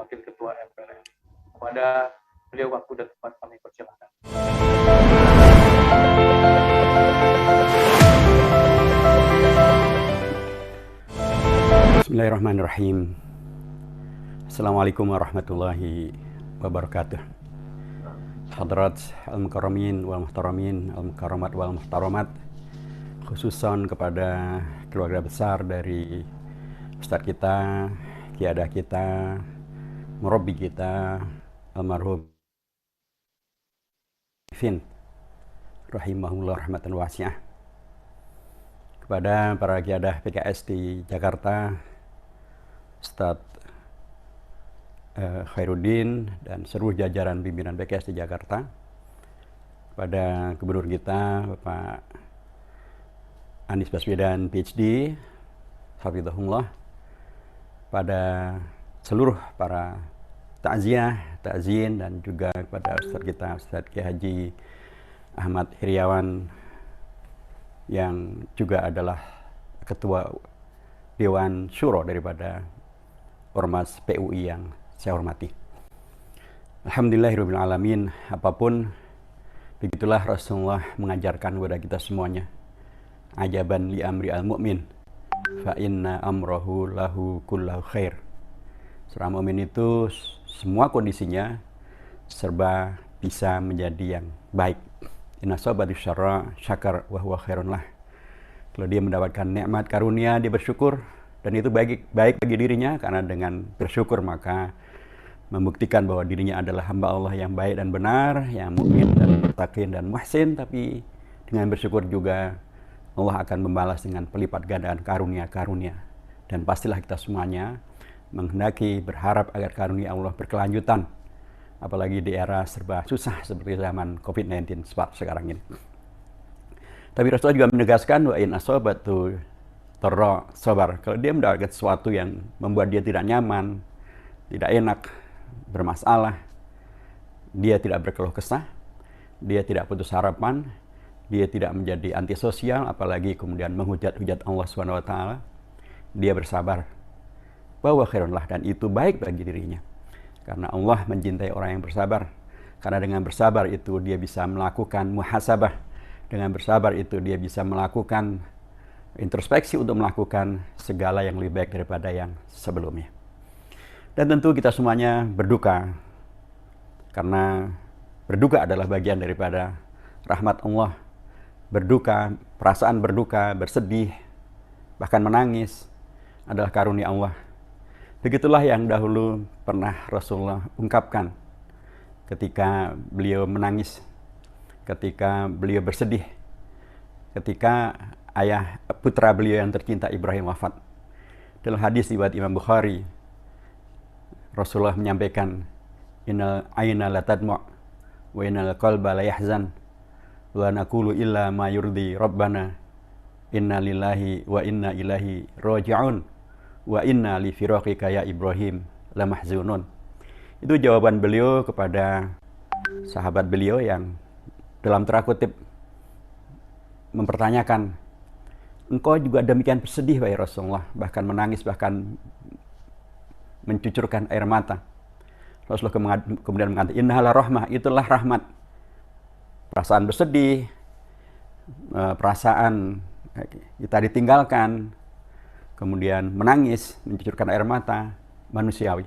Wakil Ketua MPR. Kepada beliau waktu dan tempat kami persilakan. Bismillahirrahmanirrahim. Assalamualaikum warahmatullahi wabarakatuh. Hadrat al-mukarramin wal muhtaramin, al-mukarramat wal muhtaramat, khususan kepada keluarga besar dari Ustadz kita, Kiadah kita, murabbi kita, almarhum Fin, rahimahullah rahmatan wasi'ah. Kepada para Kiadah PKS di Jakarta, Ustadz Khairuddin dan seluruh jajaran pimpinan PKS di Jakarta, pada Gubernur kita Bapak Anies Baswedan PhD, hafizahullah, pada seluruh para takziah, takzin, dan juga kepada Ustadz kita, Ustadz Kiai Haji Ahmad Heriawan, yang juga adalah Ketua Dewan Syuro daripada Ormas PUI yang saya hormati. Alhamdulillahirabbil alamin. Apapun, begitulah Rasulullah mengajarkan kepada kita semuanya. Ajaban li amri al-mu'min, fa inna amrahu lahu kullahu khair. Seorang mukmin itu semua kondisinya serba bisa menjadi yang baik. Inna sabati syarra syakar wa huwa khairun lah. Kalau dia mendapatkan nikmat karunia, dia bersyukur, dan itu baik bagi dirinya, karena dengan bersyukur maka membuktikan bahwa dirinya adalah hamba Allah yang baik dan benar, yang mukmin dan muttaqin dan muhsin. Tapi dengan bersyukur juga Allah akan membalas dengan pelipat gandaan karunia-karunia. Dan pastilah kita semuanya menghendaki, berharap agar karunia Allah berkelanjutan, apalagi di era serba susah seperti zaman COVID-19 sekarang ini. Tapi Rasulullah juga menegaskan, wa in asabatu dharra sabar. Kalau dia mendapatkan sesuatu yang membuat dia tidak nyaman, tidak enak, bermasalah, dia tidak berkeluh kesah, dia tidak putus harapan, dia tidak menjadi antisosial, apalagi kemudian menghujat-hujat Allah SWT. Dia bersabar, bahwa khairun lah, dan itu baik bagi dirinya. Karena Allah mencintai orang yang bersabar. Karena dengan bersabar itu dia bisa melakukan muhasabah. Dengan bersabar itu dia bisa melakukan introspeksi untuk melakukan segala yang lebih baik daripada yang sebelumnya. Dan tentu kita semuanya berduka, karena berduka adalah bagian daripada rahmat Allah. Berduka, perasaan berduka, bersedih, bahkan menangis adalah karunia Allah. Begitulah yang dahulu pernah Rasulullah ungkapkan ketika beliau menangis, ketika beliau bersedih, ketika ayah putra beliau yang tercinta Ibrahim wafat. Dalam hadis riwayat Imam Bukhari, Rasulullah menyampaikan, innal aina la tadma' wa innal qalba la yahzan wa naqulu illa ma yurdi rabbana inna lillahi wa inna ilaihi raji'un wa inna li firaqika ya Ibrahim la mahzunun. Itu jawaban beliau kepada sahabat beliau yang dalam tanda kutip mempertanyakan, engkau juga demikian bersedih wahai Rasulullah, bahkan menangis, bahkan mencucurkan air mata. Rasulullah kemudian mengatakan, innahala rahmah, itulah rahmat. Perasaan bersedih, perasaan kita ditinggalkan, kemudian menangis, mencucurkan air mata, manusiawi.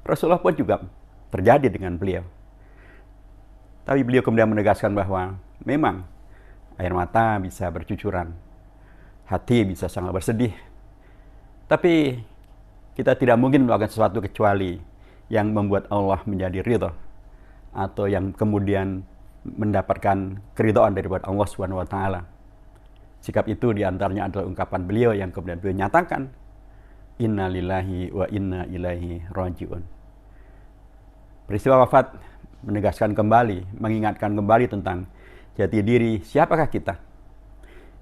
Rasulullah pun juga terjadi dengan beliau. Tapi beliau kemudian menegaskan bahwa memang air mata bisa bercucuran, hati bisa sangat bersedih. Tapi kita tidak mungkin melakukan sesuatu kecuali yang membuat Allah menjadi ridha, atau yang kemudian mendapatkan keridhaan daripada Allah SWT. Sikap itu diantaranya adalah ungkapan beliau yang kemudian beliau nyatakan, inna lillahi wa inna ilaihi raji'un. Peristiwa wafat menegaskan kembali, mengingatkan kembali tentang jati diri siapakah kita.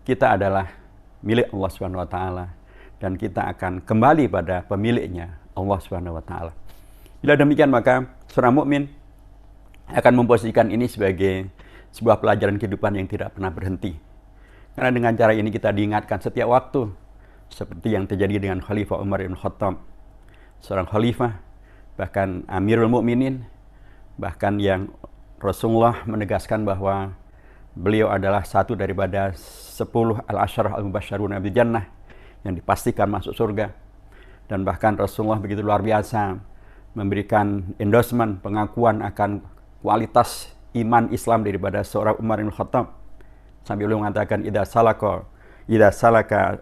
Kita adalah milik Allah SWT, dan kita akan kembali pada pemiliknya, Allah SWT. Bila demikian, maka seorang mukmin akan memposisikan ini sebagai sebuah pelajaran kehidupan yang tidak pernah berhenti. Karena dengan cara ini kita diingatkan setiap waktu, seperti yang terjadi dengan Khalifah Umar bin Khattab, seorang khalifah bahkan Amirul Mukminin, bahkan yang Rasulullah menegaskan bahwa beliau adalah satu daripada 10 al-asyarah al-mubasysyaruna bil jannah yang dipastikan masuk surga. Dan bahkan Rasulullah begitu luar biasa memberikan endorsement, pengakuan akan kualitas iman Islam daripada seorang Umar bin Khattab. Sampai beliau mengatakan, idza salaka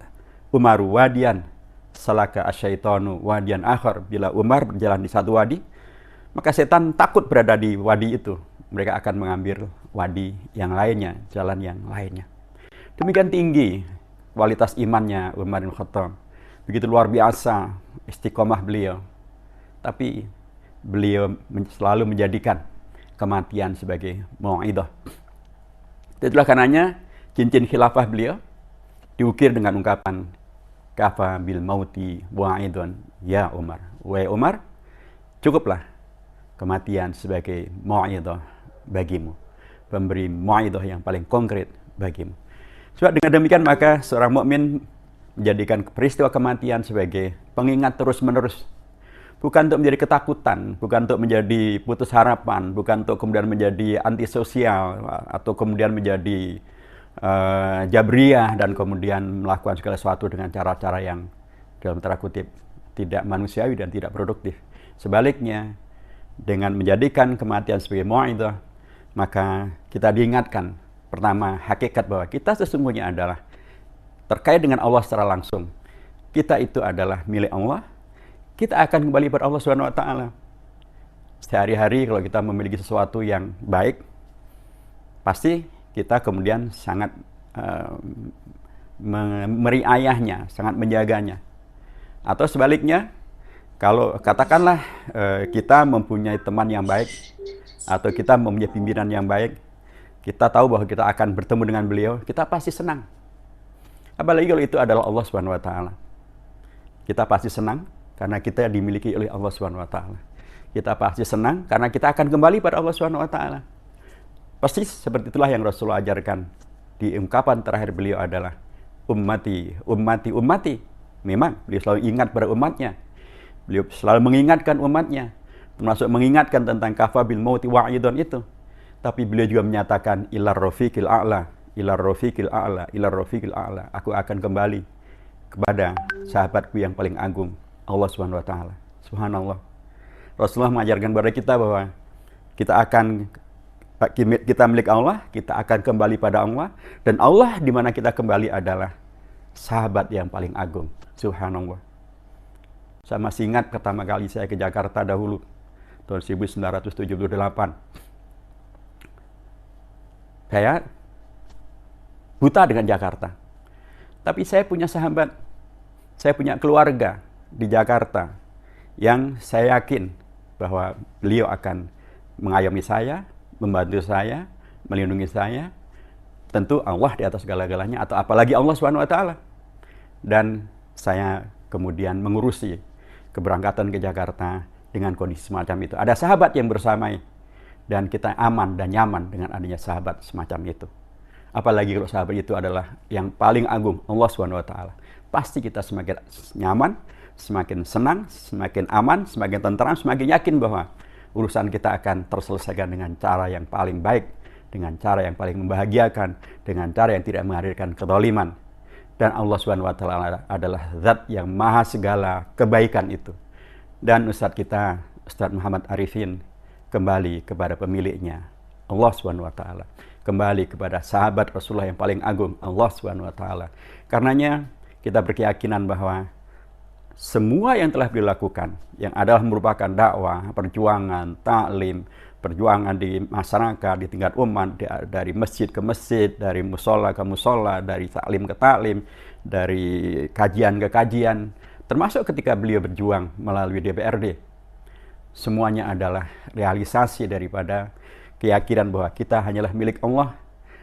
Umaru wadian, salaka asyaitonu wadian akhar. Bila Umar berjalan di satu wadi, maka setan takut berada di wadi itu. Mereka akan mengambil wadi yang lainnya, jalan yang lainnya. Demikian tinggi kualitas imannya Umar bin Khattab. Begitu luar biasa istiqomah beliau. Tapi beliau selalu menjadikan kematian sebagai mau'idah. Itulah karenanya cincin khilafah beliau diukir dengan ungkapan kafa bil mauti wa'idun ya Umar. Wahai Umar, cukuplah kematian sebagai mau'idah bagimu, pemberi mau'idah yang paling konkret bagimu. Sebab dengan demikian maka seorang mukmin menjadikan peristiwa kematian sebagai pengingat terus-menerus. Bukan untuk menjadi ketakutan, bukan untuk menjadi putus harapan, bukan untuk kemudian menjadi antisosial, atau kemudian menjadi jabriyah dan kemudian melakukan segala sesuatu dengan cara-cara yang dalam tanda kutip tidak manusiawi dan tidak produktif. Sebaliknya, dengan menjadikan kematian sebagai mau'idah, maka kita diingatkan pertama hakikat bahwa kita sesungguhnya adalah terkait dengan Allah secara langsung. Kita itu adalah milik Allah. Kita akan kembali kepada Allah Subhanahu wa taala. Sehari-hari kalau kita memiliki sesuatu yang baik, pasti kita kemudian sangat meriayahnya, sangat menjaganya. Atau sebaliknya, kalau katakanlah kita mempunyai teman yang baik, atau kita mempunyai pimpinan yang baik, kita tahu bahwa kita akan bertemu dengan beliau, kita pasti senang. Apalagi kalau itu adalah Allah Subhanahu wa taala. Kita pasti senang karena kita dimiliki oleh Allah Subhanahu wa taala. Kita pasti senang karena kita akan kembali pada Allah Subhanahu wa taala. Pasti seperti itulah yang Rasulullah ajarkan. Di ungkapan terakhir beliau adalah ummati, ummati, ummati. Memang beliau selalu ingat pada umatnya. Beliau selalu mengingatkan umatnya, termasuk mengingatkan tentang kafa bil mauti wa'idun itu. Tapi beliau juga menyatakan ilar rafiqil a'la, ilar rafiqil a'la, ilar rafiqil a'la. Aku akan kembali kepada sahabatku yang paling agung, Allah Subhanahu wa taala. Subhanallah. Rasulullah mengajarkan kepada kita bahwa kita milik Allah, kita akan kembali pada Allah, dan Allah di mana kita kembali adalah sahabat yang paling agung. Subhanallah. Saya masih ingat pertama kali saya ke Jakarta dahulu, tahun 1978. Saya buta dengan Jakarta. Tapi saya punya sahabat, saya punya keluarga di Jakarta yang saya yakin bahwa beliau akan mengayomi saya, membantu saya, melindungi saya. Tentu Allah di atas segala-galanya, atau apalagi Allah Subhanahu wa taala. Dan saya kemudian mengurusi keberangkatan ke Jakarta dengan kondisi semacam itu. Ada sahabat yang bersamai dan kita aman dan nyaman dengan adanya sahabat semacam itu. Apalagi kalau sahabat itu adalah yang paling agung, Allah Subhanahu wa taala. Pasti kita semakin nyaman, semakin senang, semakin aman, semakin tentram, semakin yakin bahwa urusan kita akan terselesaikan dengan cara yang paling baik, dengan cara yang paling membahagiakan, dengan cara yang tidak menghadirkan kezaliman. Dan Allah Subhanahu wa taala adalah zat yang maha segala kebaikan itu. Dan Ustadz kita, Ustadz Muhammad Arifin, kembali kepada pemiliknya, Allah Subhanahu wa taala. Kembali kepada sahabat Rasulullah yang paling agung, Allah Subhanahu wa taala. Karenanya kita berkeyakinan bahwa semua yang telah beliau lakukan, yang adalah merupakan dakwah, perjuangan, taklim, perjuangan di masyarakat, di tingkat umat, dari masjid ke masjid, dari musola ke musola, dari taklim ke taklim, dari kajian ke kajian, termasuk ketika beliau berjuang melalui DPRD. Semuanya adalah realisasi daripada keyakinan bahwa kita hanyalah milik Allah,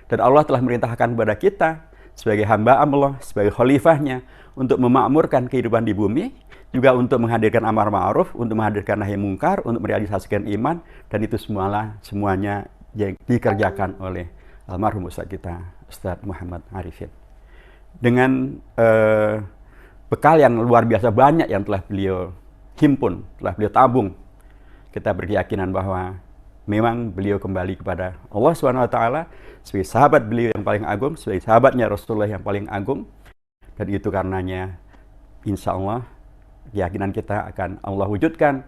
dan Allah telah merintahkan kepada kita sebagai hamba Allah, sebagai khalifahnya, untuk memakmurkan kehidupan di bumi, juga untuk menghadirkan amar ma'ruf, untuk menghadirkan nahi mungkar, untuk merealisasikan iman, dan itu semuanya yang dikerjakan oleh almarhum Ustaz kita, Ustaz Muhammad Arifin. Dengan bekal yang luar biasa banyak yang telah beliau himpun, telah beliau tabung kita berkeyakinan bahwa memang beliau kembali kepada Allah SWT sebagai sahabat beliau yang paling agung, sebagai sahabatnya Rasulullah yang paling agung. Dan itu karenanya insya Allah keyakinan kita akan Allah wujudkan,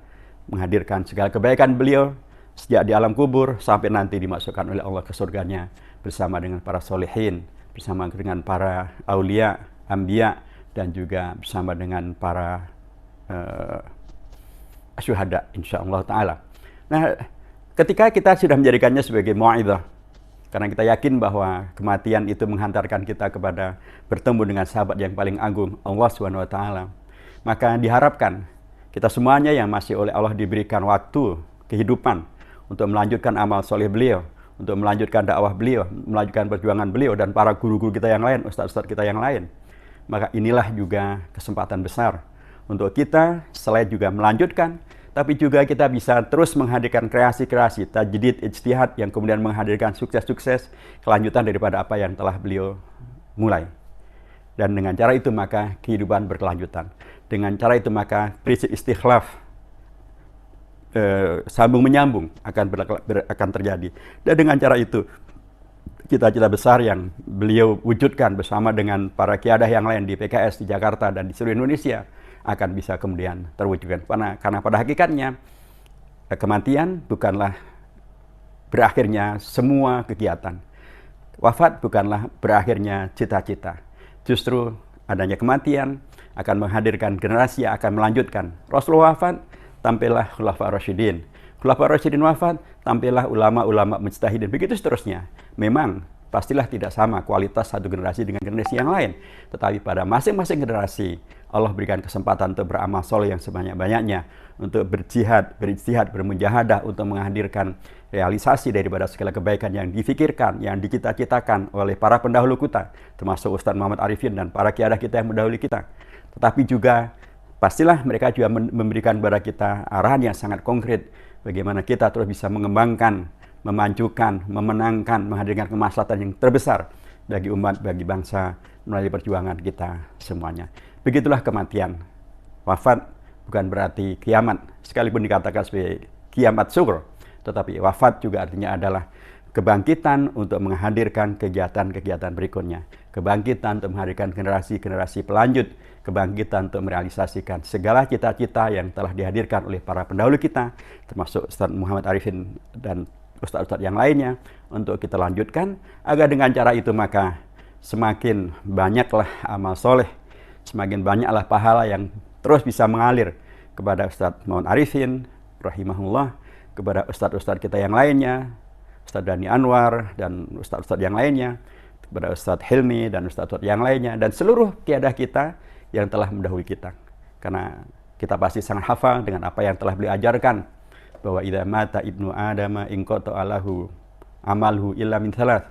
menghadirkan segala kebaikan beliau sejak di alam kubur sampai nanti dimasukkan oleh Allah ke surganya bersama dengan para solehin, bersama dengan para aulia, anbiya, dan juga bersama dengan para syuhada insyaallah taala. Nah, ketika kita sudah menjadikannya sebagai mau'izah, karena kita yakin bahwa kematian itu menghantarkan kita kepada bertemu dengan sahabat yang paling agung, Allah Subhanahu wa taala, maka diharapkan kita semuanya yang masih oleh Allah diberikan waktu kehidupan untuk melanjutkan amal soleh beliau, untuk melanjutkan dakwah beliau, melanjutkan perjuangan beliau dan para guru-guru kita yang lain, ustaz-ustaz kita yang lain. Maka inilah juga kesempatan besar untuk kita selain juga melanjutkan, tapi juga kita bisa terus menghadirkan kreasi-kreasi, tajdid, ijtihad yang kemudian menghadirkan sukses-sukses kelanjutan daripada apa yang telah beliau mulai. Dan dengan cara itu maka kehidupan berkelanjutan. Dengan cara itu maka prinsip istikhlaf, sambung menyambung akan terjadi. Dan dengan cara itu cita-cita besar yang beliau wujudkan bersama dengan para kiadah yang lain di PKS di Jakarta dan di seluruh Indonesia akan bisa kemudian terwujudkan. Karena pada hakikatnya kematian bukanlah berakhirnya semua kegiatan. Wafat bukanlah berakhirnya cita-cita. Justru adanya kematian akan menghadirkan generasi yang akan melanjutkan. Rasulullah wafat, tampillah Khulafa Rasyidin. Khulafa Rasyidin wafat, tampillah ulama-ulama mujtahidin. Begitu seterusnya. Memang pastilah tidak sama kualitas satu generasi dengan generasi yang lain. Tetapi pada masing-masing generasi, Allah berikan kesempatan untuk beramal soleh yang sebanyak-banyaknya, untuk berjihad, berijtihad, bermujahadah, untuk menghadirkan realisasi daripada segala kebaikan yang difikirkan, yang dicita-citakan oleh para pendahulu kita, termasuk Ustaz Muhammad Arifin dan para kiadah kita yang mendahului kita. Tetapi juga pastilah mereka juga memberikan kepada kita arahan yang sangat konkret, bagaimana kita terus bisa mengembangkan, memajukan, memenangkan, menghadirkan kemaslahatan yang terbesar bagi umat, bagi bangsa, melalui perjuangan kita semuanya. Begitulah kematian. Wafat bukan berarti kiamat, sekalipun dikatakan sebagai kiamat sughra, tetapi wafat juga artinya adalah kebangkitan untuk menghadirkan kegiatan-kegiatan berikutnya. Kebangkitan untuk menghadirkan generasi-generasi pelanjut, kebangkitan untuk merealisasikan segala cita-cita yang telah dihadirkan oleh para pendahulu kita, termasuk Ustaz Muhammad Arifin dan ustaz-ustaz yang lainnya, untuk kita lanjutkan, agar dengan cara itu maka semakin banyaklah amal soleh, semakin banyaklah pahala yang terus bisa mengalir kepada Ustaz Muhammad Arifin rahimahullah, kepada ustaz-ustaz kita yang lainnya, Ustaz Dani Anwar dan ustaz-ustaz yang lainnya, kepada Ustaz Hilmi dan ustaz-ustaz yang lainnya, dan seluruh kiadah kita yang telah mendahului kita. Karena kita pasti sangat hafal dengan apa yang telah beliau ajarkan, bahwa idza mata ibnu adama inqata alahu amalhu illa min thalath.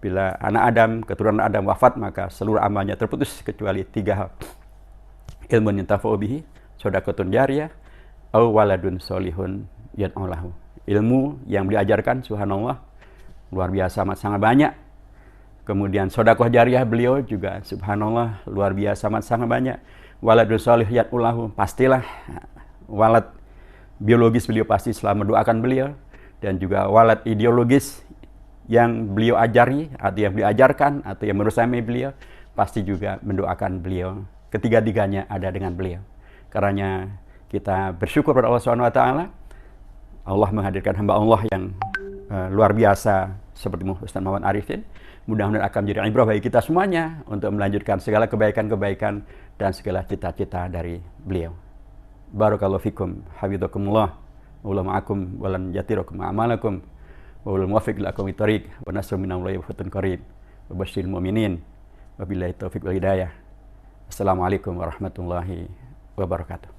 Bila anak Adam, keturunan Adam wafat, maka seluruh amalnya terputus kecuali 3 hal. Ilmun yantafa'u bihi, shadaqatun jariyah, aw waladun sholihun yad'u lahu. Ilmu yang diajarkan, subhanallah, luar biasa amat sangat banyak. Kemudian sedekah jariyah beliau juga subhanallah luar biasa amat sangat banyak. Waladun sholih yad'u lahu, pastilah walad biologis beliau pasti selalu mendoakan beliau, dan juga walad ideologis yang beliau ajari atau yang beliau ajarkan atau yang merusamai beliau pasti juga mendoakan beliau. Ketiga-tiganya ada dengan beliau. Karenanya kita bersyukur pada Allah SWT. Allah menghadirkan hamba Allah yang luar biasa seperti Ustaz Muhammad Arifin. Mudah-mudahan akan menjadi ibrah bagi kita semuanya untuk melanjutkan segala kebaikan-kebaikan dan segala cita-cita dari beliau. Barakallahu fikum, hafizakumullah, wa ma'akum wa lan yatirakum a'malakum. Wal muwaffiq ila aqwamit thariq wa nasrun minallahi wa fathun qarib wa basyiril mu'minin wa billahi taufiq wal hidayah. Assalamualaikum warahmatullahi wabarakatuh.